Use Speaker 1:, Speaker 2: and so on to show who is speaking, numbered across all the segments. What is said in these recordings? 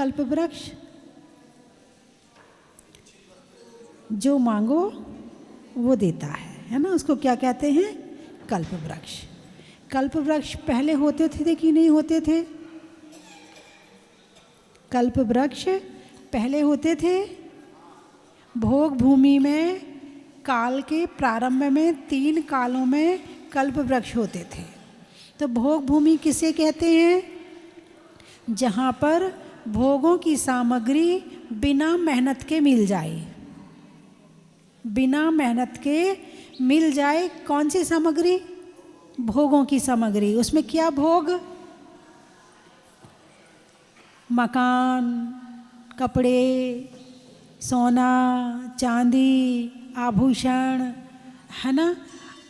Speaker 1: कल्प वृक्ष? जो मांगो वो देता है ना, उसको क्या कहते हैं? कल्प वृक्ष। कल्प वृक्ष पहले होते थे कि नहीं होते थे? कल्प वृक्ष पहले होते थे। भोग भूमि में काल के प्रारंभ में 3 कालों में कल्प वृक्ष होते थे। तो भोग भूमि किसे कहते हैं? जहाँ पर भोगों की सामग्री बिना मेहनत के मिल जाए। बिना मेहनत के मिल जाए। कौन सी सामग्री? भोगों की सामग्री। उसमें क्या भोग? मकान, कपड़े, सोना, चांदी, आभूषण, है ना,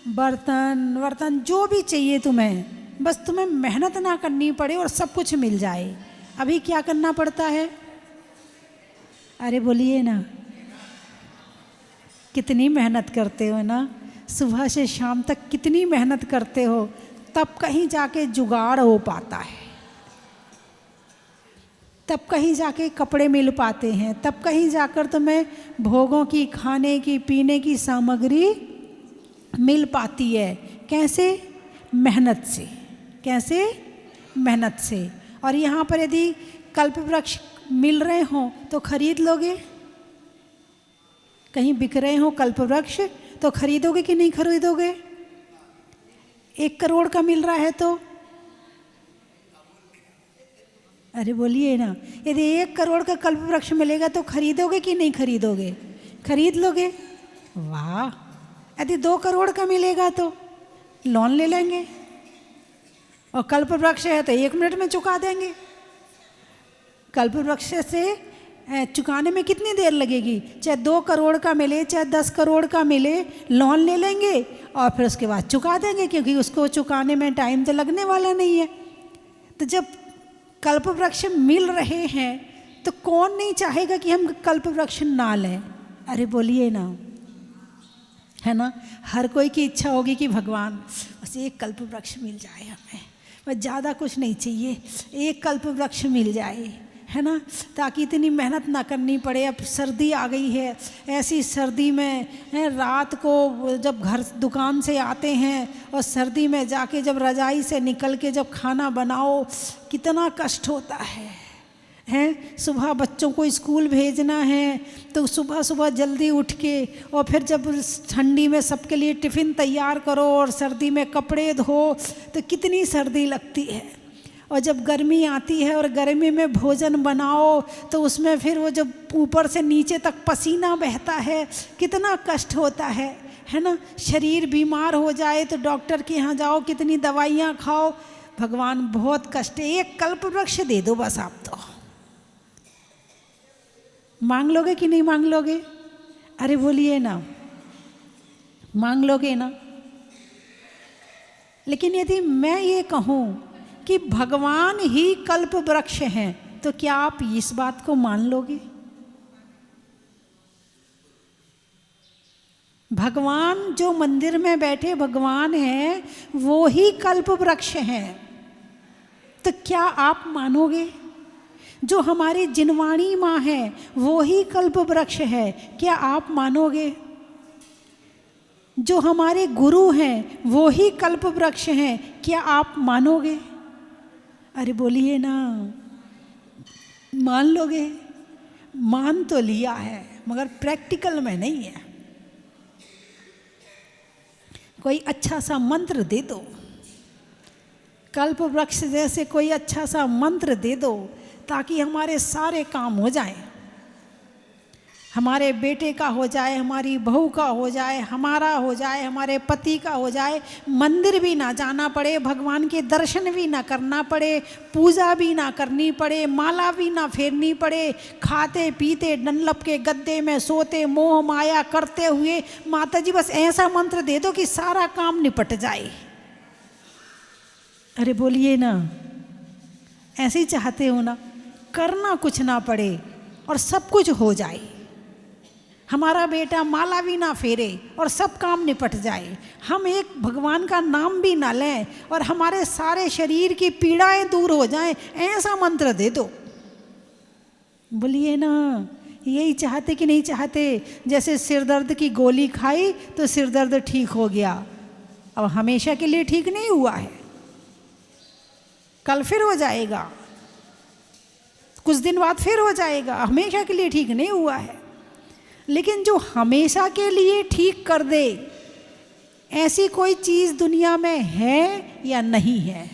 Speaker 1: बर्तन, जो भी चाहिए तुम्हें, बस तुम्हें मेहनत ना करनी पड़े और सब कुछ मिल जाए। अभी क्या करना पड़ता है? अरे बोलिए ना, कितनी मेहनत करते हो ना, सुबह से शाम तक कितनी मेहनत करते हो, तब कहीं जाके जुगाड़ हो पाता है, तब कहीं जाके कपड़े मिल पाते हैं, तब कहीं जाकर तुम्हें भोगों की, खाने की, पीने की सामग्री मिल पाती है। कैसे? मेहनत से। कैसे? मेहनत से। और यहाँ पर यदि कल्प वृक्ष मिल रहे हों तो खरीद लोगे? कहीं बिक रहे हो कल्प वृक्ष तो खरीदोगे कि नहीं खरीदोगे? 1 करोड़ का मिल रहा है तो? अरे बोलिए ना, यदि 1 करोड़ का कल्प वृक्ष मिलेगा तो खरीदोगे कि नहीं खरीदोगे? खरीद लोगे। वाह। यदि 2 करोड़ का मिलेगा तो लोन ले लेंगे, और कल्प वृक्ष है तो 1 मिनट में चुका देंगे। कल्प वृक्ष से चुकाने में कितनी देर लगेगी? चाहे 2 करोड़ का मिले, चाहे 10 करोड़ का मिले, लोन ले लेंगे और फिर उसके बाद चुका देंगे, क्योंकि उसको चुकाने में टाइम तो लगने वाला नहीं है। तो जब कल्प वृक्ष मिल रहे हैं तो कौन नहीं चाहेगा कि हम कल्प वृक्ष ना लें? अरे बोलिए ना, है ना। हर कोई की इच्छा होगी कि भगवान बस 1 कल्प वृक्ष मिल जाए हमें, बस ज़्यादा कुछ नहीं चाहिए, 1 कल्प वृक्ष मिल जाए, है ना, ताकि इतनी मेहनत ना करनी पड़े। अब सर्दी आ गई है, ऐसी सर्दी में है, रात को जब घर दुकान से आते हैं और सर्दी में जाके जब रजाई से निकल के जब खाना बनाओ, कितना कष्ट होता है। सुबह बच्चों को स्कूल भेजना है तो सुबह सुबह जल्दी उठ के, और फिर जब ठंडी में सबके लिए टिफ़िन तैयार करो और सर्दी में कपड़े धो, तो कितनी सर्दी लगती है। और जब गर्मी आती है और गर्मी में भोजन बनाओ तो उसमें फिर वो जब ऊपर से नीचे तक पसीना बहता है, कितना कष्ट होता है ना। शरीर बीमार हो जाए तो डॉक्टर के यहाँ जाओ, कितनी दवाइयाँ खाओ। भगवान बहुत कष्ट है, 1 कल्प वृक्ष दे दो बस। आप तो मांग लोगे कि नहीं मांग लोगे? अरे बोलिए ना, मांग लोगे ना। लेकिन यदि मैं ये कहूँ कि भगवान ही कल्प वृक्ष हैं, तो क्या आप इस बात को मान लोगे? भगवान जो मंदिर में बैठे भगवान हैं वो ही कल्प वृक्ष हैं, तो क्या आप मानोगे? जो हमारी जिनवाणी माँ है वो ही कल्प वृक्ष है, क्या आप मानोगे? जो हमारे गुरु हैं वो ही कल्प वृक्ष हैं, क्या आप मानोगे? अरे बोलिए ना, मान लोगे? मान तो लिया है मगर प्रैक्टिकल में नहीं है। कोई अच्छा सा मंत्र दे दो, कल्प वृक्ष जैसे कोई अच्छा सा मंत्र दे दो, ताकि हमारे सारे काम हो जाएं। हमारे बेटे का हो जाए, हमारी बहू का हो जाए, हमारा हो जाए, हमारे पति का हो जाए, मंदिर भी ना जाना पड़े, भगवान के दर्शन भी ना करना पड़े, पूजा भी ना करनी पड़े, माला भी ना फेरनी पड़े, खाते पीते डंलप के गद्दे में सोते मोह माया करते हुए, माता जी बस ऐसा मंत्र दे दो कि सारा काम निपट जाए। अरे बोलिए ना, ऐसे ही चाहते हो ना, करना कुछ ना पड़े और सब कुछ हो जाए। हमारा बेटा माला भी ना फेरे और सब काम निपट जाए, हम एक भगवान का नाम भी ना लें और हमारे सारे शरीर की पीड़ाएं दूर हो जाएं, ऐसा मंत्र दे दो। बोलिए ना, यही चाहते कि नहीं चाहते? जैसे सिर दर्द की गोली खाई तो सिर दर्द ठीक हो गया, अब हमेशा के लिए ठीक नहीं हुआ है, कल फिर हो जाएगा, कुछ दिन बाद फिर हो जाएगा, हमेशा के लिए ठीक नहीं हुआ है। लेकिन जो हमेशा के लिए ठीक कर दे, ऐसी कोई चीज़ दुनिया में है या नहीं है?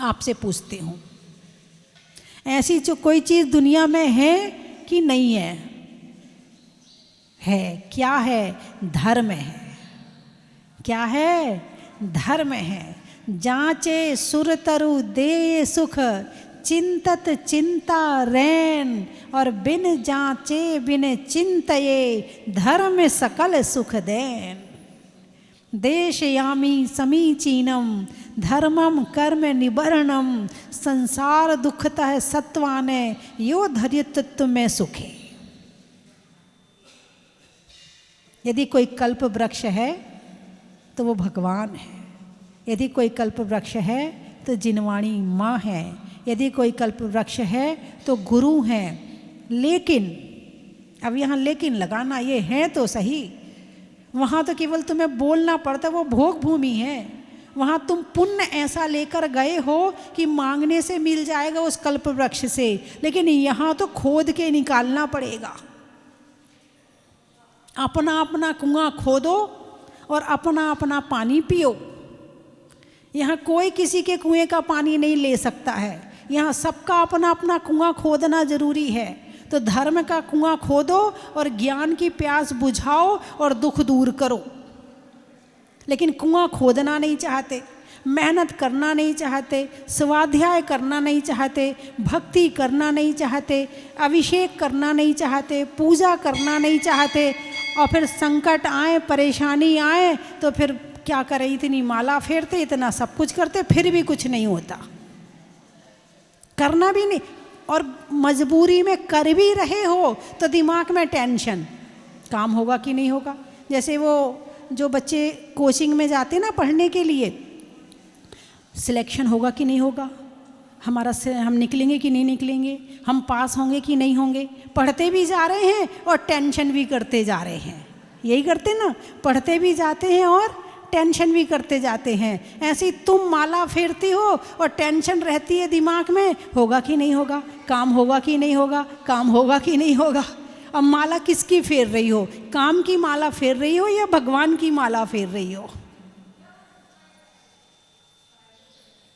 Speaker 1: आपसे पूछती हूँ, ऐसी जो कोई चीज़ दुनिया में है कि नहीं है? है। क्या है? धर्म है। क्या है? धर्म है। जांचे सुर तरु दे सुख, चिंतत चिंता रैन, और बिन जांचे बिन चिंतये, धर्म सकल सुख देन। देशयामी समीचीनम, धर्मम कर्म निबरणम, संसार दुखतः सत्वाने, यो धैर्यतत्व में सुखे। यदि कोई कल्प वृक्ष है तो वो भगवान है। यदि कोई कल्प वृक्ष है तो जिनवाणी माँ है। यदि कोई कल्प वृक्ष है तो गुरु हैं। लेकिन अब यहाँ लेकिन लगाना, ये है तो सही, वहाँ तो केवल तुम्हें बोलना पड़ता, वो भोग भूमि है। वहाँ तुम पुण्य ऐसा लेकर गए हो कि मांगने से मिल जाएगा उस कल्प वृक्ष से, लेकिन यहाँ तो खोद के निकालना पड़ेगा। अपना अपना कुआं खोदो और अपना अपना पानी पियो। यहाँ कोई किसी के कुएं का पानी नहीं ले सकता है, यहाँ सबका अपना अपना कुआं खोदना जरूरी है। तो धर्म का कुआं खोदो और ज्ञान की प्यास बुझाओ और दुख दूर करो। लेकिन कुआं खोदना नहीं चाहते, मेहनत करना नहीं चाहते, स्वाध्याय करना नहीं चाहते, भक्ति करना नहीं चाहते, अभिषेक करना नहीं चाहते, पूजा करना नहीं चाहते, और फिर संकट आए, परेशानी आए तो फिर क्या करें? इतनी माला फेरते, इतना सब कुछ करते, फिर भी कुछ नहीं होता, करना भी नहीं। और मजबूरी में कर भी रहे हो तो दिमाग में टेंशन, काम होगा कि नहीं होगा। जैसे वो जो बच्चे कोचिंग में जाते ना पढ़ने के लिए, सिलेक्शन होगा कि नहीं होगा, हमारा से हम निकलेंगे कि नहीं निकलेंगे, हम पास होंगे कि नहीं होंगे। पढ़ते भी जा रहे हैं और टेंशन भी करते जा रहे हैं। यही करते ना, पढ़ते भी जाते हैं और टेंशन भी करते जाते हैं। ऐसे ही तुम माला फेरती हो और टेंशन रहती है दिमाग में, होगा कि नहीं होगा, काम होगा कि नहीं होगा, काम होगा कि नहीं होगा। अब माला किसकी फेर रही हो? काम की माला फेर रही हो या भगवान की माला फेर रही हो?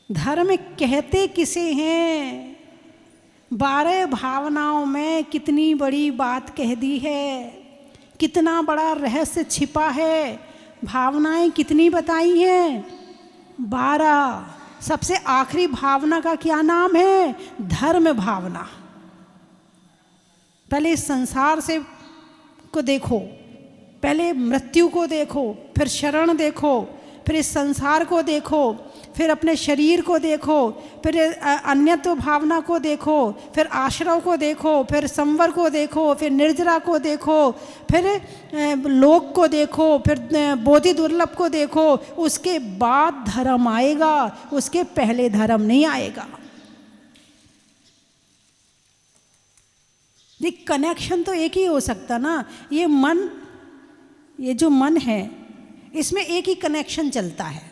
Speaker 1: धर्म कहते किसे हैं? 12 भावनाओं में कितनी बड़ी बात कह दी है, कितना बड़ा रहस्य छिपा है। भावनाएं कितनी बताई हैं? 12। सबसे आखिरी भावना का क्या नाम है? धर्म भावना। पहले इस संसार से को देखो, पहले मृत्यु को देखो, फिर शरण देखो, फिर इस संसार को देखो, फिर अपने शरीर को देखो, फिर अन्यत्व भावना को देखो, फिर आश्रव को देखो, फिर संवर को देखो, फिर निर्जरा को देखो, फिर लोक को देखो, फिर बोधि दुर्लभ को देखो। उसके बाद धर्म आएगा, उसके पहले धर्म नहीं आएगा। ये कनेक्शन तो एक ही हो सकता ना। ये मन, ये जो मन है, इसमें एक ही कनेक्शन चलता है,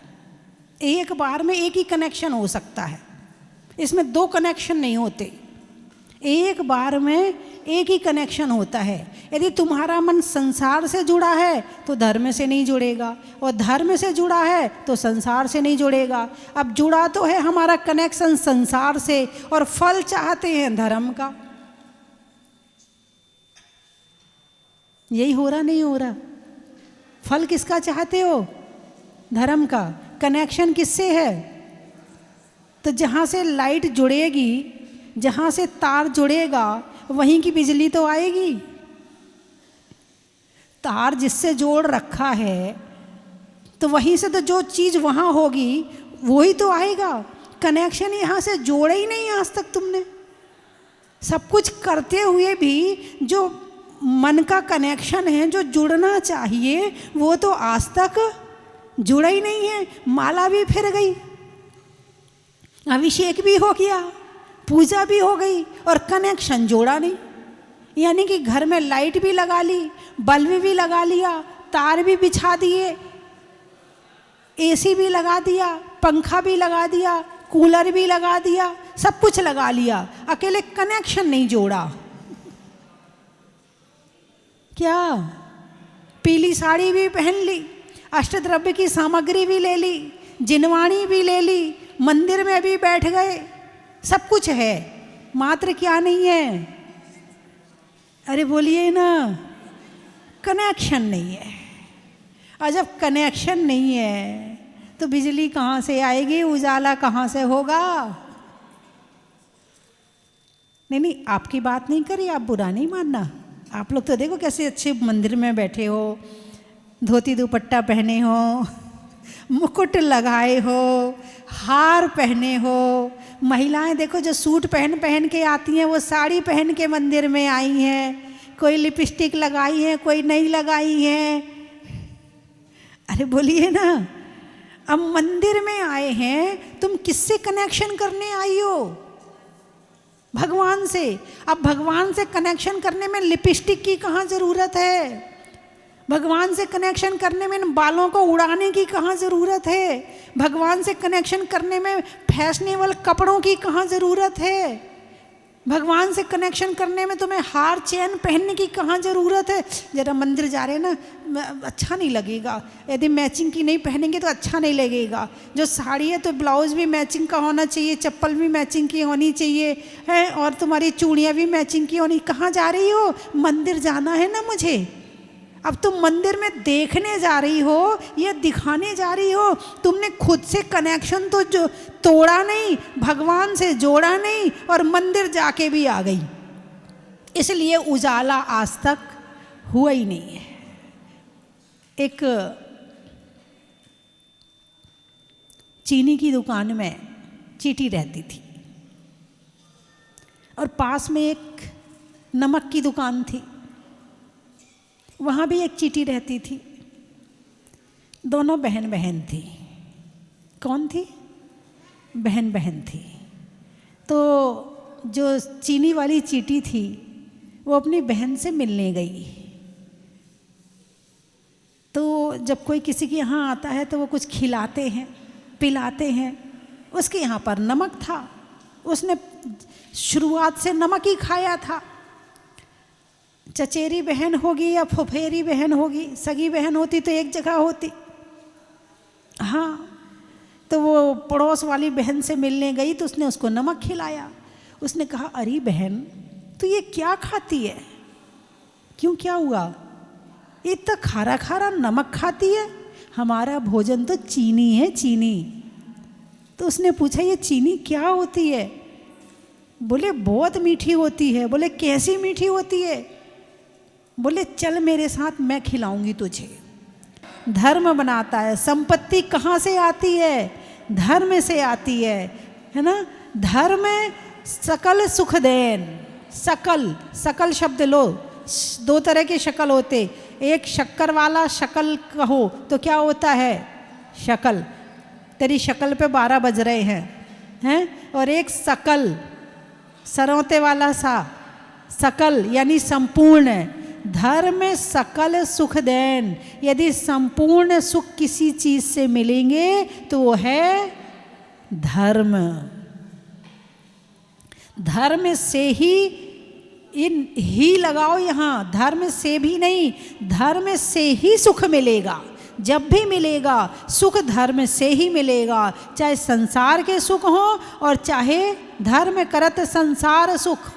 Speaker 1: एक बार में एक ही कनेक्शन हो सकता है, इसमें 2 कनेक्शन नहीं होते। एक बार में एक ही कनेक्शन होता है। यदि तुम्हारा मन संसार से जुड़ा है तो धर्म से नहीं जुड़ेगा, और धर्म से जुड़ा है तो संसार से नहीं जुड़ेगा। अब जुड़ा तो है हमारा कनेक्शन संसार से, और फल चाहते हैं धर्म का। यही हो रहा नहीं हो रहा? फल किसका चाहते हो? धर्म का। कनेक्शन किससे है? तो जहाँ से लाइट जुड़ेगी, जहाँ से तार जुड़ेगा, वहीं की बिजली तो आएगी। तार जिससे जोड़ रखा है तो वहीं से तो जो चीज़ वहाँ होगी वही तो आएगा। कनेक्शन यहाँ से जोड़े ही नहीं आज तक तुमने। सब कुछ करते हुए भी जो मन का कनेक्शन है, जो जुड़ना चाहिए, वो तो आज तक जुड़ा ही नहीं है। माला भी फिर गई, अभिषेक भी हो गया, पूजा भी हो गई और कनेक्शन जोड़ा नहीं। यानी कि घर में लाइट भी लगा ली, बल्ब भी लगा लिया, तार भी बिछा दिए, एसी भी लगा दिया, पंखा भी लगा दिया, कूलर भी लगा दिया, सब कुछ लगा लिया, अकेले कनेक्शन नहीं जोड़ा। क्या? पीली साड़ी भी पहन ली, अष्टद्रव्य की सामग्री भी ले ली, जिनवाणी भी ले ली, मंदिर में भी बैठ गए, सब कुछ है, मात्र क्या नहीं है? अरे बोलिए ना, कनेक्शन नहीं है। और जब कनेक्शन नहीं है तो बिजली कहाँ से आएगी, उजाला कहाँ से होगा? नहीं, आपकी बात नहीं करी, आप बुरा नहीं मानना। आप लोग तो देखो कैसे अच्छे मंदिर में बैठे हो, धोती दुपट्टा पहने हो, मुकुट लगाए हो, हार पहने हो। महिलाएं देखो जो सूट पहन पहन के आती हैं, वो साड़ी पहन के मंदिर में आई हैं, कोई लिपस्टिक लगाई है, कोई नहीं लगाई है। अरे बोलिए ना, अब मंदिर में आए हैं, तुम किससे कनेक्शन करने आई हो? भगवान से। अब भगवान से कनेक्शन करने में लिपस्टिक की कहाँ ज़रूरत है? भगवान से कनेक्शन करने में बालों को उड़ाने की कहाँ ज़रूरत है? भगवान से कनेक्शन करने में फैशनेबल कपड़ों की कहाँ ज़रूरत है? भगवान से कनेक्शन करने में तुम्हें हार चैन पहनने की कहाँ ज़रूरत है? जरा मंदिर जा रहे हैं ना, अच्छा नहीं लगेगा, यदि मैचिंग की नहीं पहनेंगे तो अच्छा नहीं लगेगा। जो साड़ी है तो ब्लाउज़ भी मैचिंग का होना चाहिए, चप्पल भी मैचिंग की होनी चाहिए है, और तुम्हारी चूड़ियाँ भी मैचिंग की होनी। कहाँ जा रही हो? मंदिर जाना है ना मुझे। अब तुम मंदिर में देखने जा रही हो या दिखाने जा रही हो? तुमने खुद से कनेक्शन तो जो तोड़ा नहीं, भगवान से जोड़ा नहीं, और मंदिर जाके भी आ गई, इसलिए उजाला आज तक हुआ ही नहीं है। एक चीनी की दुकान में चीटी रहती थी और पास में एक नमक की दुकान थी, वहाँ भी एक चीटी रहती थी। दोनों बहन बहन थी। कौन थी? बहन बहन थी। तो जो चीनी वाली चीटी थी वो अपनी बहन से मिलने गई। तो जब कोई किसी के यहाँ आता है तो वो कुछ खिलाते हैं, पिलाते हैं। उसके यहाँ पर नमक था, उसने शुरुआत से नमक ही खाया था। चचेरी बहन होगी या फुफेरी बहन होगी, सगी बहन होती तो एक जगह होती। हाँ, तो वो पड़ोस वाली बहन से मिलने गई तो उसने उसको नमक खिलाया। उसने कहा, अरे बहन तू ये क्या खाती है? क्यों, क्या हुआ? इतना खारा खारा नमक खाती है, हमारा भोजन तो चीनी है, चीनी। तो उसने पूछा, ये चीनी क्या होती है? बोले बहुत मीठी होती है। बोले कैसी मीठी होती है? बोले चल मेरे साथ, मैं खिलाऊंगी तुझे। धर्म बनाता है। संपत्ति कहाँ से आती है? धर्म से आती है ना। धर्म सकल सुख देन। सकल, सकल शब्द लो, दो तरह के शकल होते। एक शक्कर वाला शकल कहो तो क्या होता है? शकल, तेरी शकल पे 12 बज रहे हैं। और एक सकल, सरौते वाला सा, सकल यानी संपूर्ण। धर्म सकल सुख देन। यदि संपूर्ण सुख किसी चीज से मिलेंगे तो वो है धर्म। धर्म से ही, इन ही लगाओ यहाँ, धर्म से भी नहीं, धर्म से ही सुख मिलेगा। जब भी मिलेगा सुख धर्म से ही मिलेगा, चाहे संसार के सुख हो और चाहे धर्म करत संसार सुख।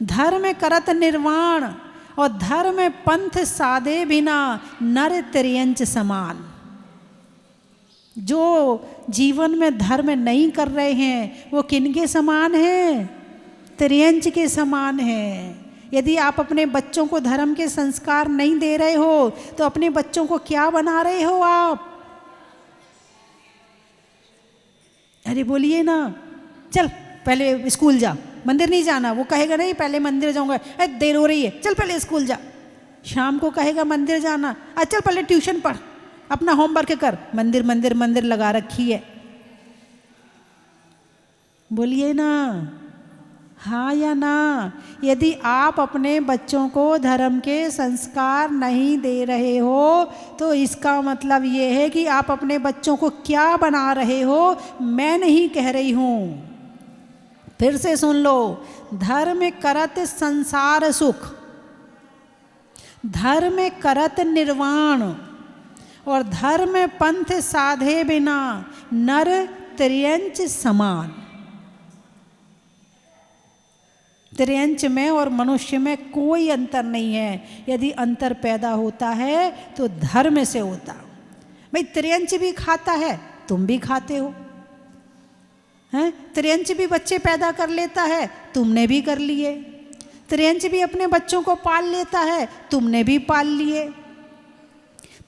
Speaker 1: धर्म करत निर्वाण और धर्म पंथ साधे बिना नर त्रियंच समान। जो जीवन में धर्म नहीं कर रहे हैं वो किनके समान हैं? त्रियंच के समान हैं। यदि आप अपने बच्चों को धर्म के संस्कार नहीं दे रहे हो तो अपने बच्चों को क्या बना रहे हो आप? अरे बोलिए ना, चल पहले स्कूल जा, मंदिर नहीं जाना। वो कहेगा नहीं पहले मंदिर जाऊंगा, अरे देर हो रही है, चल पहले स्कूल जा। शाम को कहेगा मंदिर जाना, चल पहले ट्यूशन पढ़, अपना होमवर्क कर। मंदिर मंदिर मंदिर लगा रखी है। बोलिए ना, हाँ या ना? यदि आप अपने बच्चों को धर्म के संस्कार नहीं दे रहे हो तो इसका मतलब ये है कि आप अपने बच्चों को क्या बना रहे हो, मैं नहीं कह रही हूँ। फिर से सुन लो, धर्म करत संसार सुख, धर्म करत निर्वाण, और धर्म पंथ साधे बिना नर त्रियंच समान। त्रियंच में और मनुष्य में कोई अंतर नहीं है। यदि अंतर पैदा होता है तो धर्म से होता। भाई त्रियंच भी खाता है, तुम भी खाते हो, हैं? त्रियंच भी बच्चे पैदा कर लेता है, तुमने भी कर लिए। त्रियंच भी अपने बच्चों को पाल लेता है, तुमने भी पाल लिए।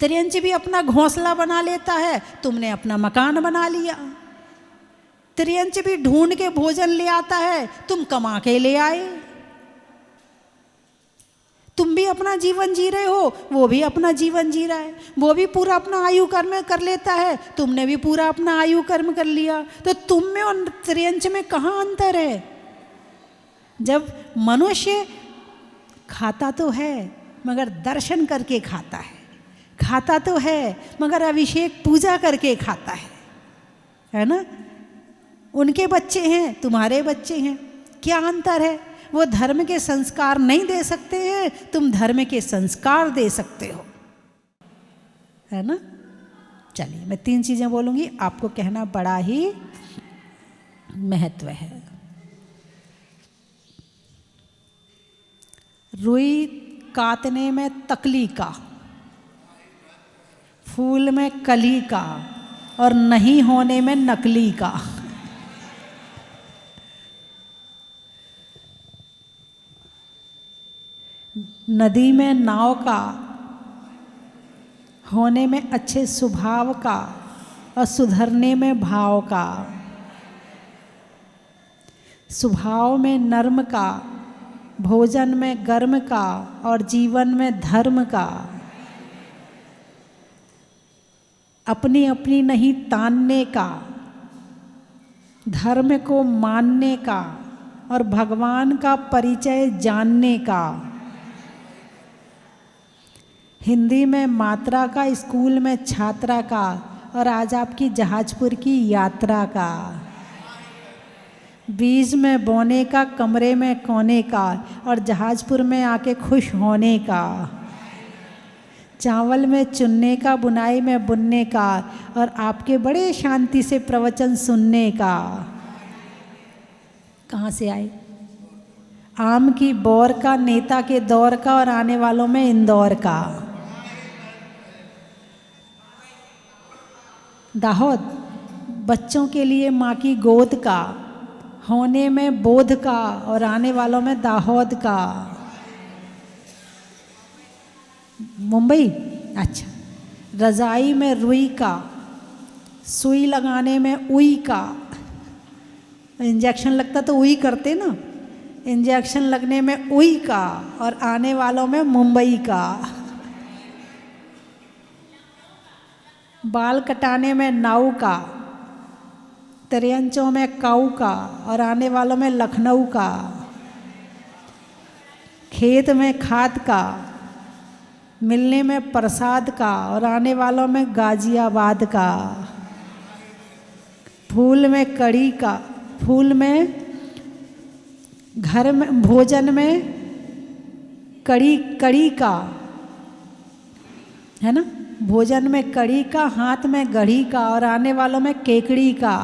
Speaker 1: त्रियंच भी अपना घोंसला बना लेता है, तुमने अपना मकान बना लिया। त्रियंच भी ढूंढ के भोजन ले आता है, तुम कमा के ले आए। तुम भी अपना जीवन जी रहे हो, वो भी अपना जीवन जी रहा है। वो भी पूरा अपना आयु कर्म कर लेता है, तुमने भी पूरा अपना आयु कर्म कर लिया। तो तुम में और त्रियंच में कहाँ अंतर है? जब मनुष्य खाता तो है मगर दर्शन करके खाता है, खाता तो है मगर अभिषेक पूजा करके खाता है ना? उनके बच्चे हैं, तुम्हारे बच्चे हैं, क्या अंतर है? वो धर्म के संस्कार नहीं दे सकते हैं, तुम धर्म के संस्कार दे सकते हो, है ना? चलिए मैं 3 चीजें बोलूंगी, आपको कहना बड़ा ही महत्व है। रुई काटने में तकली का, फूल में कली का, और नहीं होने में नकली का। नदी में नाव का, होने में अच्छे स्वभाव का और सुधरने में भाव का। स्वभाव में नर्म का, भोजन में गर्म का और जीवन में धर्म का। अपनी अपनी नहीं तानने का, धर्म को मानने का और भगवान का परिचय जानने का। हिंदी में मात्रा का, स्कूल में छात्रा का, और आज आपकी जहाजपुर की यात्रा का। बीज में बोने का, कमरे में कोने का, और जहाजपुर में आके खुश होने का। चावल में चुनने का, बुनाई में बुनने का, और आपके बड़े शांति से प्रवचन सुनने का। कहाँ से आए? आम की बौर का, नेता के दौर का, और आने वालों में इंदौर का। दाहोद, बच्चों के लिए माँ की गोद का, होने में बोध का और आने वालों में दाहोद का। मुंबई, अच्छा। रजाई में रुई का, सुई लगाने में उई का। इंजेक्शन लगता तो उई करते ना, इंजेक्शन लगने में उई का और आने वालों में मुंबई का। बाल कटाने में नाऊ का, त्रियंचों में काऊ का और आने वालों में लखनऊ का। खेत में खाद का, मिलने में प्रसाद का और आने वालों में गाजियाबाद का। फूल में कड़ी का, फूल में घर में, भोजन में कड़ी, कड़ी का, है ना? भोजन में कड़ी का, हाथ में गढ़ी का और आने वालों में केकड़ी का।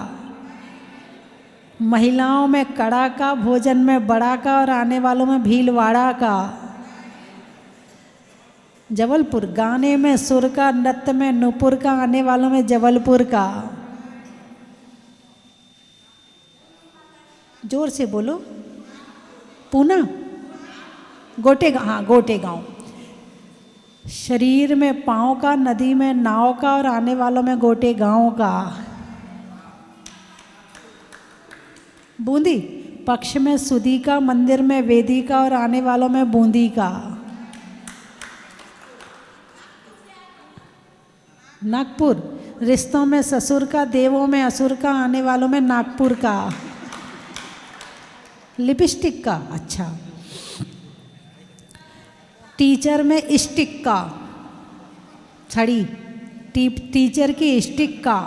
Speaker 1: महिलाओं में कड़ा का, भोजन में बड़ा का और आने वालों में भीलवाड़ा का। जबलपुर, गाने में सुर का, नृत्य में नूपुर का, आने वालों में जबलपुर का। जोर से बोलो। पूना, गोटेगांव, हाँ गोटेगांव। शरीर में पाँव का, नदी में नाव का और आने वालों में गोटेगांव का। बूंदी, पक्ष में सुदी का, मंदिर में वेदी का और आने वालों में बूंदी का। नागपुर, रिश्तों में ससुर का, देवों में असुर का, आने वालों में नागपुर का। लिपस्टिक का, अच्छा। टीचर में स्टिक का, छड़ी, टीचर की स्टिक का,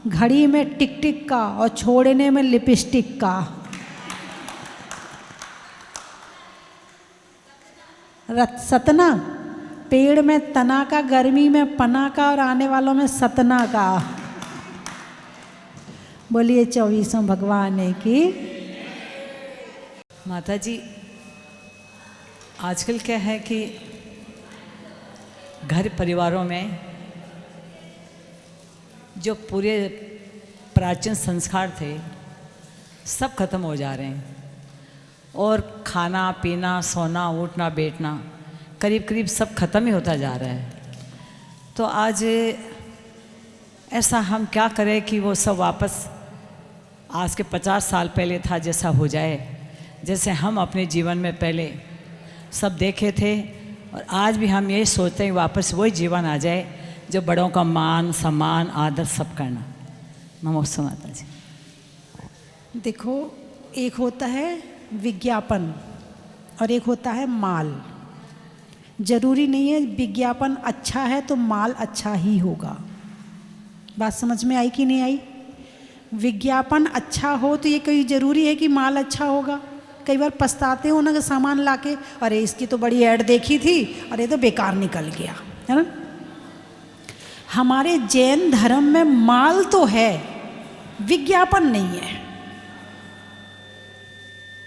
Speaker 1: घड़ी में टिक टिक का और छोड़ने में लिपस्टिक का। सतना, पेड़ में तना का, गर्मी में पना का और आने वालों में सतना का। बोलिए 24वें भगवान की।
Speaker 2: माता जी, आजकल क्या है कि घर परिवारों में जो पूरे प्राचीन संस्कार थे सब खत्म हो जा रहे हैं, और खाना पीना, सोना, उठना, बैठना करीब करीब सब खत्म ही होता जा रहा है। तो आज ऐसा हम क्या करें कि वो सब वापस आज के 50 साल पहले था जैसा हो जाए, जैसे हम अपने जीवन में पहले सब देखे थे। और आज भी हम यही सोचते हैं वापस वही जीवन आ जाए जो बड़ों का मान सम्मान आदर सब करना। नमस्ते माता जी।
Speaker 1: देखो, एक होता है विज्ञापन और एक होता है माल। जरूरी नहीं है विज्ञापन अच्छा है तो माल अच्छा ही होगा। बात समझ में आई कि नहीं आई? विज्ञापन अच्छा हो तो ये कोई ज़रूरी है कि माल अच्छा होगा? कई बार पछताते हो ना कि सामान लाके, अरे इसकी तो बड़ी ऐड देखी थी और ये तो बेकार निकल गया, है ना। हमारे जैन धर्म में माल तो है, विज्ञापन नहीं है।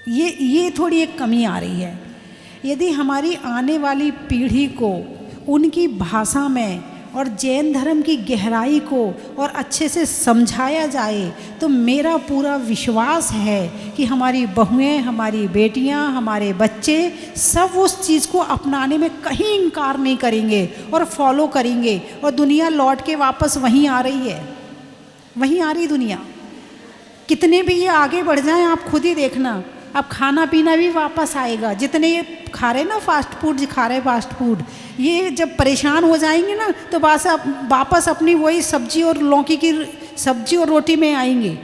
Speaker 1: ये थोड़ी एक कमी आ रही है। यदि हमारी आने वाली पीढ़ी को उनकी भाषा में और जैन धर्म की गहराई को और अच्छे से समझाया जाए तो मेरा पूरा विश्वास है कि हमारी बहुएं, हमारी बेटियां, हमारे बच्चे सब उस चीज़ को अपनाने में कहीं इनकार नहीं करेंगे और फॉलो करेंगे। और दुनिया लौट के वापस वहीं आ रही है, वहीं आ रही दुनिया। कितने भी ये आगे बढ़ जाएं, आप खुद ही देखना, अब खाना पीना भी वापस आएगा। जितने ये खा रहे ना फास्ट फूड, खा रहे फास्ट फूड, ये जब परेशान हो जाएंगे ना तो वापस अपनी वही सब्जी और लौकी की सब्जी और रोटी में आएंगे।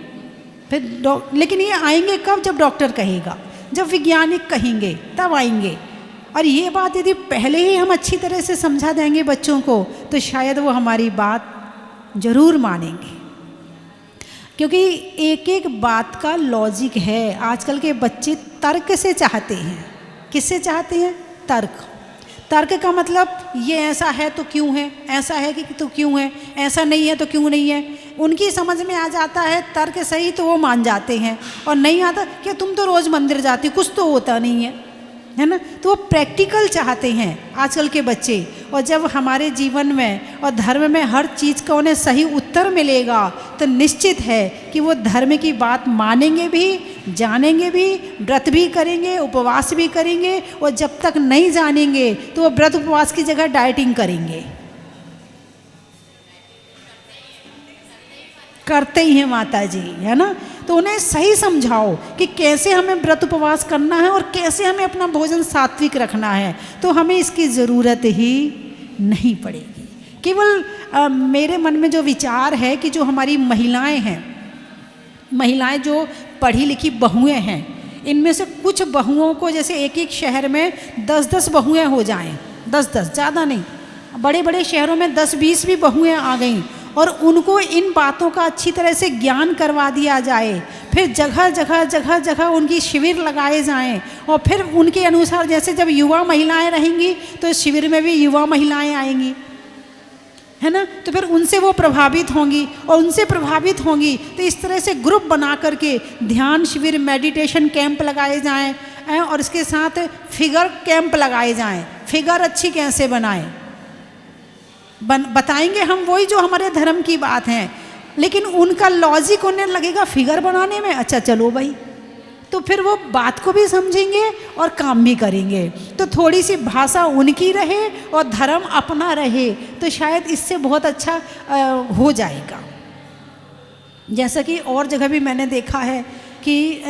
Speaker 1: फिर लेकिन ये आएंगे कब? जब डॉक्टर कहेगा, जब वैज्ञानिक कहेंगे, तब आएंगे। और ये बात यदि पहले ही हम अच्छी तरह से समझा देंगे बच्चों को तो शायद वो हमारी बात ज़रूर मानेंगे, क्योंकि एक एक बात का लॉजिक है। आजकल के बच्चे तर्क से चाहते हैं। किससे चाहते हैं? तर्क। तर्क का मतलब ये ऐसा है तो क्यों है, ऐसा है कि तो क्यों है, ऐसा नहीं है तो क्यों नहीं है। उनकी समझ में आ जाता है तर्क सही तो वो मान जाते हैं, और नहीं आता कि तुम तो रोज़ मंदिर जाती, कुछ तो होता नहीं है ना। तो वो प्रैक्टिकल चाहते हैं आजकल के बच्चे। और जब हमारे जीवन में और धर्म में हर चीज़ का उन्हें सही उत्तर मिलेगा तो निश्चित है कि वो धर्म की बात मानेंगे भी, जानेंगे भी, व्रत भी करेंगे, उपवास भी करेंगे। और जब तक नहीं जानेंगे तो वो व्रत उपवास की जगह डाइटिंग करेंगे, करते ही हैं माता जी, है ना। तो उन्हें सही समझाओ कि कैसे हमें व्रत उपवास करना है और कैसे हमें अपना भोजन सात्विक रखना है, तो हमें इसकी ज़रूरत ही नहीं पड़ेगी। केवल मेरे मन में जो विचार है कि जो हमारी महिलाएं हैं, महिलाएं जो पढ़ी लिखी बहुएं हैं, इनमें से कुछ बहुओं को जैसे एक एक शहर में 10-10 बहुएं हो जाएं, 10-10, ज़्यादा नहीं, बड़े बड़े शहरों में 10-20 भी बहुएं आ गईं, और उनको इन बातों का अच्छी तरह से ज्ञान करवा दिया जाए। फिर जगह जगह जगह जगह उनकी शिविर लगाए जाएं, और फिर उनके अनुसार जैसे जब युवा महिलाएं रहेंगी तो शिविर में भी युवा महिलाएं आएंगी, है ना। तो फिर उनसे वो प्रभावित होंगी, और उनसे प्रभावित होंगी तो इस तरह से ग्रुप बना करके ध्यान शिविर, मेडिटेशन कैंप लगाए जाएं, और इसके साथ फिगर कैंप लगाए जाएं। फिगर अच्छी कैसे बनाएं बताएंगे हम, वही जो हमारे धर्म की बात है, लेकिन उनका लॉजिक उन्हें लगेगा फिगर बनाने में, अच्छा चलो भाई, तो फिर वो बात को भी समझेंगे और काम भी करेंगे। तो थोड़ी सी भाषा उनकी रहे और धर्म अपना रहे तो शायद इससे बहुत अच्छा हो जाएगा। जैसा कि और जगह भी मैंने देखा है कि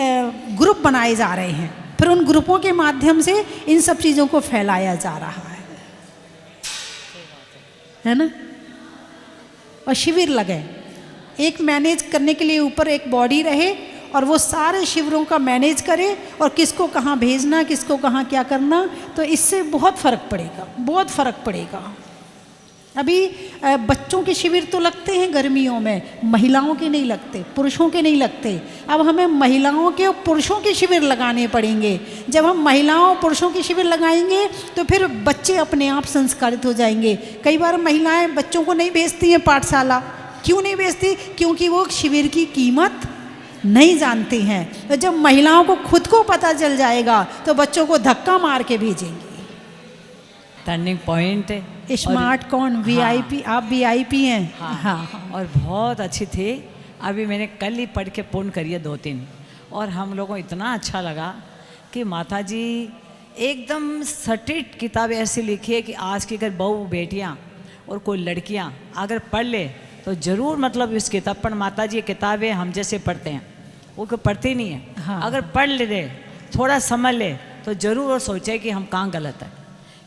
Speaker 1: ग्रुप बनाए जा रहे हैं, फिर उन ग्रुपों के माध्यम से इन सब चीज़ों को फैलाया जा रहा है ना। और शिविर लगे, एक मैनेज करने के लिए ऊपर एक बॉडी रहे और वो सारे शिविरों का मैनेज करे और किसको कहाँ भेजना, किसको कहाँ क्या करना, तो इससे बहुत फ़र्क पड़ेगा, बहुत फ़र्क पड़ेगा। अभी बच्चों के शिविर तो लगते हैं गर्मियों में, महिलाओं के नहीं लगते, पुरुषों के नहीं लगते। अब हमें महिलाओं के और पुरुषों के शिविर लगाने पड़ेंगे। जब हम महिलाओं और पुरुषों के शिविर लगाएंगे तो फिर बच्चे अपने आप संस्कारित हो जाएंगे। कई बार महिलाएं बच्चों को नहीं भेजती हैं पाठशाला। क्यों नहीं भेजती? क्योंकि वो शिविर की कीमत नहीं जानती हैं। तो जब महिलाओं को खुद को पता चल जाएगा तो बच्चों को धक्का मार के भेजेंगे।
Speaker 2: टर्निंग पॉइंट
Speaker 1: स्मार्ट कौन? वीआईपी। आप वीआईपी हैं।
Speaker 2: हाँ, और बहुत अच्छी थी। अभी मैंने कल ही पढ़ के पूर्ण करी है 2-3, और हम लोगों को इतना अच्छा लगा कि माता जी एकदम सटीक किताब ऐसी लिखी है कि आज की अगर बहू बेटियाँ और कोई लड़कियाँ अगर पढ़ ले तो ज़रूर मतलब इस किताब पर, माता जी किताबें हम जैसे पढ़ते हैं वो कोई पढ़ते नहीं है।
Speaker 1: हाँ।
Speaker 2: अगर पढ़ ले, थोड़ा समझ ले तो ज़रूर वो सोचे कि हम कहाँ गलत है,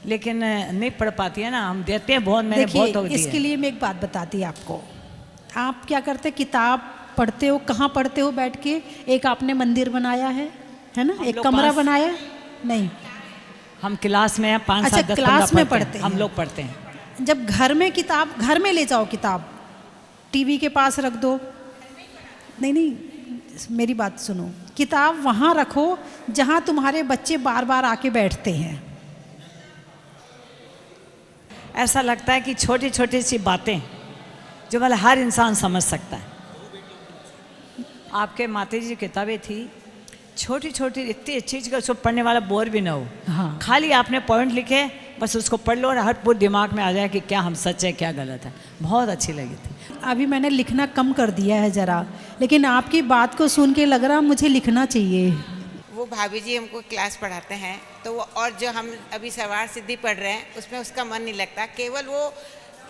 Speaker 2: लेकिन नहीं पढ़ पाती है ना। हम देते हैं बहुत, मैंने बहुत हो दिया।
Speaker 1: इसके लिए मैं एक बात बताती आपको। आप क्या करते, किताब पढ़ते हो, कहाँ पढ़ते हो बैठ के? एक आपने मंदिर बनाया है ना, एक कमरा बनाया? नहीं,
Speaker 2: हम क्लास में 5-7
Speaker 1: अच्छा,
Speaker 2: 10
Speaker 1: क्लास में पढ़ते हैं।
Speaker 2: हम लोग पढ़ते हैं।
Speaker 1: जब घर में किताब, घर में ले जाओ किताब, टीवी के पास रख दो। नहीं नहीं, मेरी बात सुनो। किताब वहाँ रखो जहाँ तुम्हारे बच्चे बार बार आके बैठते हैं।
Speaker 2: ऐसा लगता है कि छोटी छोटी सी बातें जो मतलब हर इंसान समझ सकता है। आपके माता जी की किताबें थी छोटी छोटी, इतनी अच्छी चीज़, उसको पढ़ने वाला बोर भी ना हो।
Speaker 1: हाँ।
Speaker 2: खाली आपने पॉइंट लिखे, बस उसको पढ़ लो और हर पूरे दिमाग में आ जाए कि क्या हम सच है क्या गलत है। बहुत अच्छी लगी थी।
Speaker 1: अभी मैंने लिखना कम कर दिया है ज़रा, लेकिन आपकी बात को सुन के लग रहा मुझे लिखना चाहिए।
Speaker 3: वो भाभी जी हमको क्लास पढ़ाते हैं, तो वो और जो हम अभी सवार सिद्धि पढ़ रहे हैं उसमें उसका मन नहीं लगता। केवल वो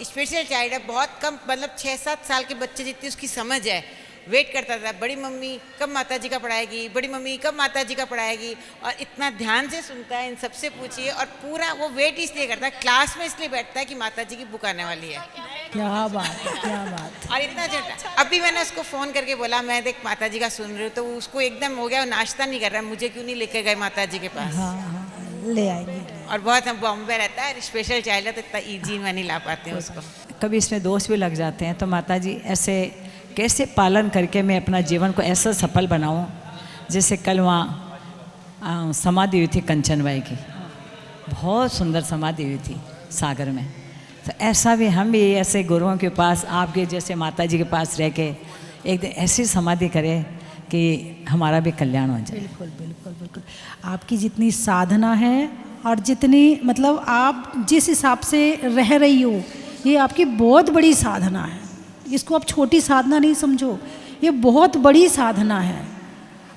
Speaker 3: स्पेशल चाइल्ड है, बहुत कम, मतलब 6-7 साल के बच्चे जितनी उसकी समझ है। वेट करता था, बड़ी मम्मी कब माता जी का पढ़ाएगी, बड़ी मम्मी कब माता जी का पढ़ाएगी, और इतना ध्यान से सुनता है। इन सबसे पूछिए, और पूरा वो वेट इसलिए करता है, क्लास में इसलिए बैठता है कि माता जी की बुक आने वाली है।
Speaker 1: क्या बात है, क्या बात।
Speaker 3: और इतना छोटा, अभी मैंने उसको फ़ोन करके बोला मैं देख माता जी का सुन रही हूँ, तो उसको एकदम हो गया, वो नाश्ता नहीं कर रहा, मुझे क्यों नहीं लेके गए माता जी के पास।
Speaker 1: हाँ हाँ, ले आएंगे।
Speaker 3: और बहुत हम बॉम्बे रहता है, स्पेशल चाइल्ड है, तो इतना ईजी में नहीं ला पाते हैं उसको।
Speaker 2: कभी इसमें दोष भी लग जाते हैं, तो माता जी ऐसे कैसे पालन करके मैं अपना जीवन को ऐसा सफल बनाऊं। जैसे कल वहाँ समाधि हुई थी कंचनबाई की, बहुत सुंदर समाधि हुई थी सागर में। तो ऐसा भी हम भी ऐसे गुरुओं के पास, आपके जैसे माता जी के पास रह के एक दिन ऐसी समाधि करें कि हमारा भी कल्याण हो जाए।
Speaker 1: बिल्कुल बिल्कुल बिल्कुल। आपकी जितनी साधना है और जितनी मतलब आप जिस हिसाब से रह रही हो, ये आपकी बहुत बड़ी साधना है। इसको आप छोटी साधना नहीं समझो, ये बहुत बड़ी साधना है।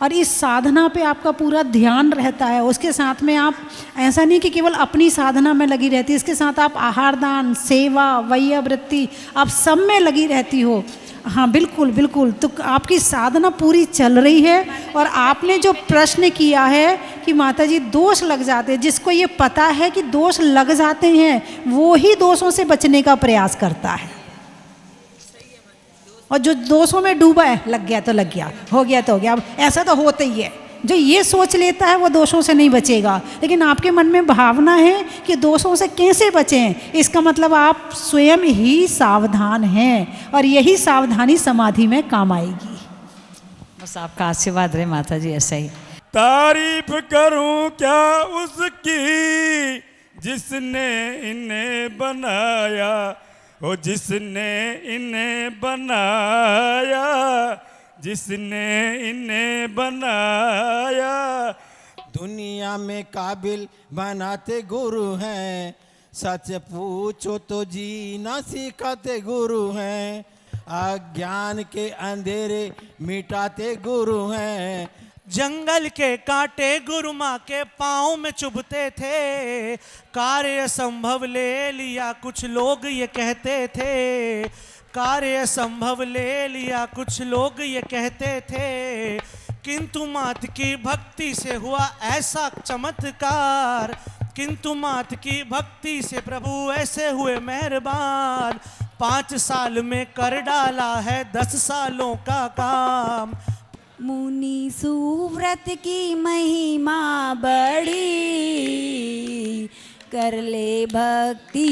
Speaker 1: और इस साधना पे आपका पूरा ध्यान रहता है। उसके साथ में आप ऐसा नहीं कि केवल अपनी साधना में लगी रहती है, इसके साथ आप आहार दान, सेवा, वैयावृत्ति, आप सब में लगी रहती हो। हाँ बिल्कुल बिल्कुल। तो आपकी साधना पूरी चल रही है। और आपने जो प्रश्न किया है कि माता जी दोष लग जाते हैं, जिसको ये पता है कि दोष लग जाते हैं वो ही दोषों से बचने का प्रयास करता है। और जो दोषों में डूबा है, लग गया तो लग गया, हो गया तो हो गया, अब ऐसा तो होता ही है। जो ये सोच लेता है वो दोषों से नहीं बचेगा। लेकिन आपके मन में भावना है कि दोषों से कैसे बचें, इसका मतलब आप स्वयं ही सावधान हैं, और यही सावधानी समाधि में काम आएगी।
Speaker 2: बस आपका आशीर्वाद रहे माता जी, ऐसा ही।
Speaker 4: तारीफ करूं क्या उसकी जिसने इन्हें बनाया, ओ जिसने इन्हें बनाया, जिसने इन्हें बनाया।
Speaker 5: दुनिया में काबिल बनाते गुरु हैं, सच पूछो तो जीना सिखाते गुरु हैं, अज्ञान के अंधेरे मिटाते गुरु हैं।
Speaker 6: जंगल के कांटे गुरु माँ के पाँव में चुभते थे, कार्य संभव ले लिया कुछ लोग ये कहते थे, कार्य संभव ले लिया कुछ लोग ये कहते थे, किंतु मात की भक्ति से हुआ ऐसा चमत्कार, किंतु मात की भक्ति से प्रभु ऐसे हुए मेहरबान, 5 साल में कर डाला है 10 सालों का काम।
Speaker 7: मुनि सुव्रत की महिमा बड़ी, कर ले भक्ति,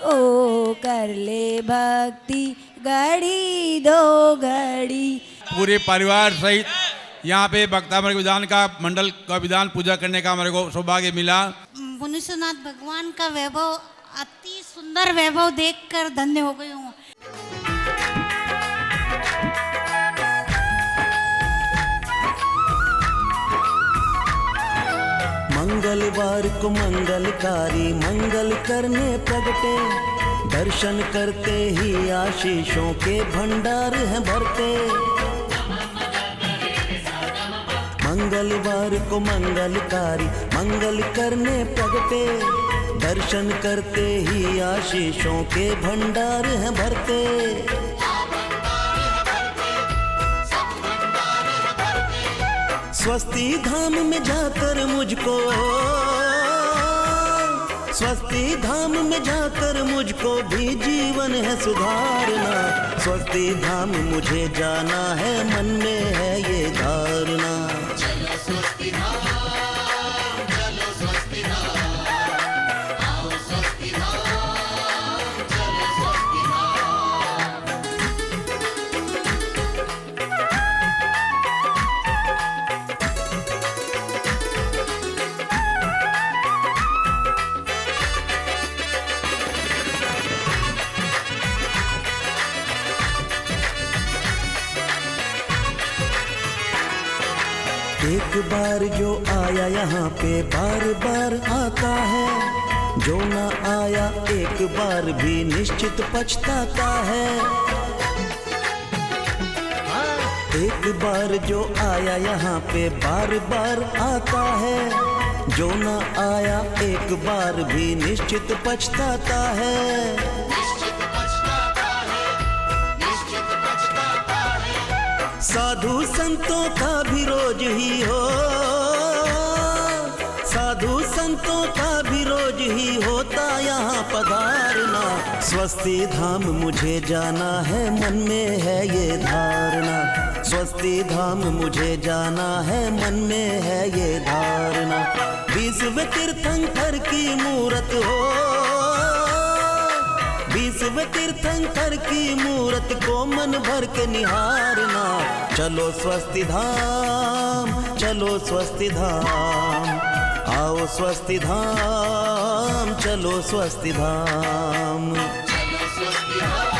Speaker 7: ओ कर ले भक्ति, घड़ी दो घड़ी।
Speaker 8: पूरे परिवार सहित यहाँ पे भक्तामृत विधान का मंडल का विधान पूजा करने का हमारे को सौभाग्य मिला।
Speaker 9: मुनीश्वरनाथ भगवान का वैभव, अति सुंदर वैभव देखकर धन्य हो गई हूँ।
Speaker 10: मंगलवार को मंगलकारी मंगल करने प्रगटे, दर्शन करते ही आशीषों के भंडार हैं भरते। मंगलवार को मंगलकारी मंगल करने प्रगटे, दर्शन करते ही आशीषों के भंडार हैं भरते। स्वस्ति धाम में जाकर मुझको, स्वस्ति धाम में जाकर मुझको भी जीवन है सुधारना। स्वस्ति धाम मुझे जाना है, मन में है ये धारणा। चलो स्वस्ति धाम, चलो स्वस्ति धाम, आओ स्वस्ति धाम, चलो स्वस्ति धाम। एक बार जो आया यहाँ पे बार बार आता है, जो ना आया एक बार भी निश्चित पछताता है। एक बार जो आया यहाँ पे बार बार आता है, जो ना आया एक बार भी निश्चित पछताता है। साधु संतों का भी रोज ही हो, साधु संतों का भी रोज ही होता यहाँ पधारना। स्वस्ति धाम मुझे जाना है, मन में है ये धारणा। स्वस्ति धाम मुझे जाना है, मन में है ये धारणा। 20वें तीर्थंकर की मूरत हो, 20वें तीर्थंकर की मूरत को मन भर के निहारना। चलो स्वस्ति धाम, चलो स्वस्ति धाम, आओ स्वस्ति धाम, चलो स्वस्ति धाम। चलो स्वस्ति धाम,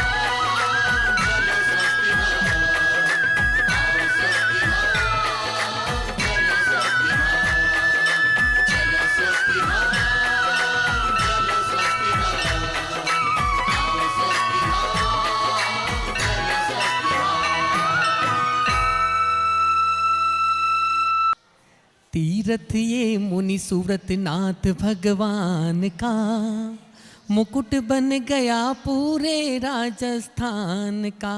Speaker 10: चलो स्वस्ति धाम, आओ स्वस्ति धाम, चलो स्वस्ति धाम, चलो स्वस्ति धाम, चलो स्वस्ति धाम, आओ स्वस्ति धाम, चलो स्वस्ति धाम।
Speaker 6: तीर्थ ये मुनि सुव्रत नाथ भगवान का, मुकुट बन गया पूरे राजस्थान का।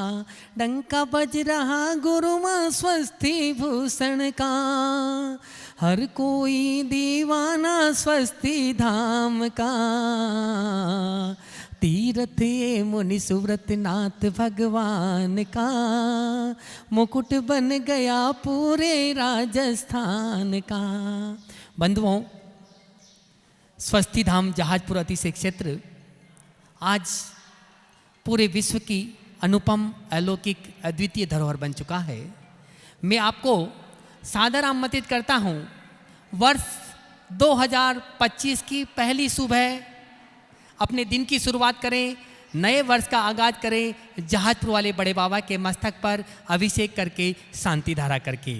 Speaker 6: डंका बज रहा गुरु माँ स्वस्ति भूषण का, हर कोई दीवाना स्वस्ति धाम का। तीर्थ ये मुनि सुव्रत नाथ भगवान का, मुकुट बन गया पूरे राजस्थान का। बंधुओं, स्वस्ति धाम जहाजपुर अतिशय क्षेत्र आज पूरे विश्व की अनुपम अलौकिक अद्वितीय धरोहर बन चुका है। मैं आपको सादर आमंत्रित करता हूँ वर्ष 2025 की पहली सुबह अपने दिन की शुरुआत करें, नए वर्ष का आगाज करें जहाजपुर वाले बड़े बाबा के मस्तक पर अभिषेक करके, शांति धारा करके।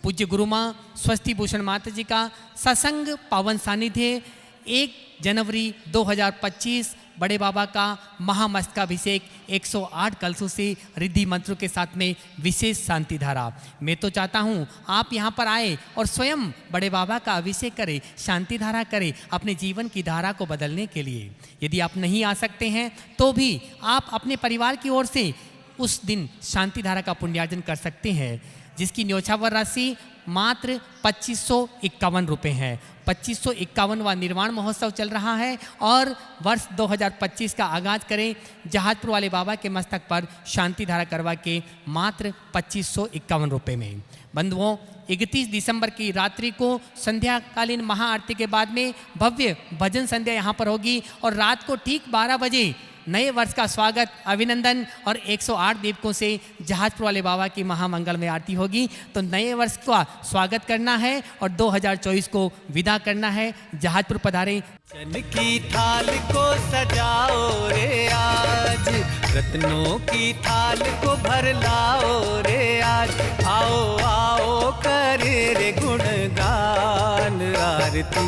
Speaker 6: पूज्य गुरु माँ स्वस्ति भूषण माता जी का सत्संग पावन सानिध्य 1 जनवरी 2025 बड़े बाबा का महामस्तकाभिषेक 108 कलशों से रिद्धि मंत्रों के साथ में विशेष शांति धारा। मैं तो चाहता हूँ आप यहाँ पर आए और स्वयं बड़े बाबा का अभिषेक करें, शांति धारा करें अपने जीवन की धारा को बदलने के लिए। यदि आप नहीं आ सकते हैं तो भी आप अपने परिवार की ओर से उस दिन शांति धारा का पुण्यार्जन कर सकते हैं, जिसकी न्योछावर राशि
Speaker 11: मात्र 2551 रुपये है। 2551वां निर्माण महोत्सव चल रहा है और वर्ष 2025 का आगाज करें जहाजपुर वाले बाबा के मस्तक पर शांति धारा करवा के मात्र 2551 रुपये में। बंधुओं, 31 दिसंबर की रात्रि को संध्याकालीन महाआरती के बाद में भव्य भजन संध्या यहाँ पर होगी और रात को ठीक 12 बजे नए वर्ष का स्वागत, अभिनंदन और 108 दीपकों से जहाजपुर वाले बाबा की महामंगल में आरती होगी। तो नए वर्ष का स्वागत करना है और 2024 को विदा करना है। जहाजपुर पधारें।
Speaker 6: चन की थाल को सजाओ रे आज, रत्नों की थाल को भर लाओ रे आज। आओ आओ करे रे गुणगान आरती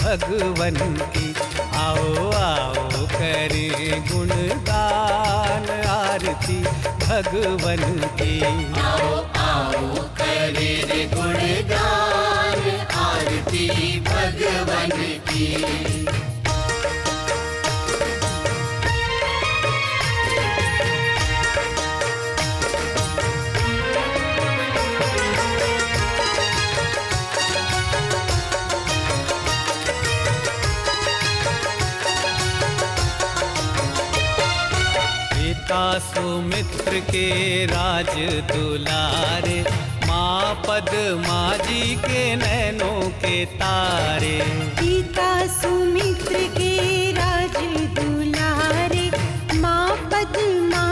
Speaker 6: भगवन की। आओ आओ करे गुणगान आरती भगवन की।
Speaker 10: आओ आओ करे रे गुणगान आरती भगवन की।
Speaker 6: सुमित्र के राज दुलारे, माँ पद्मा जी के नैनों के तारे।
Speaker 12: पिता सुमित्र के राज दुलारे, माँ पद्मा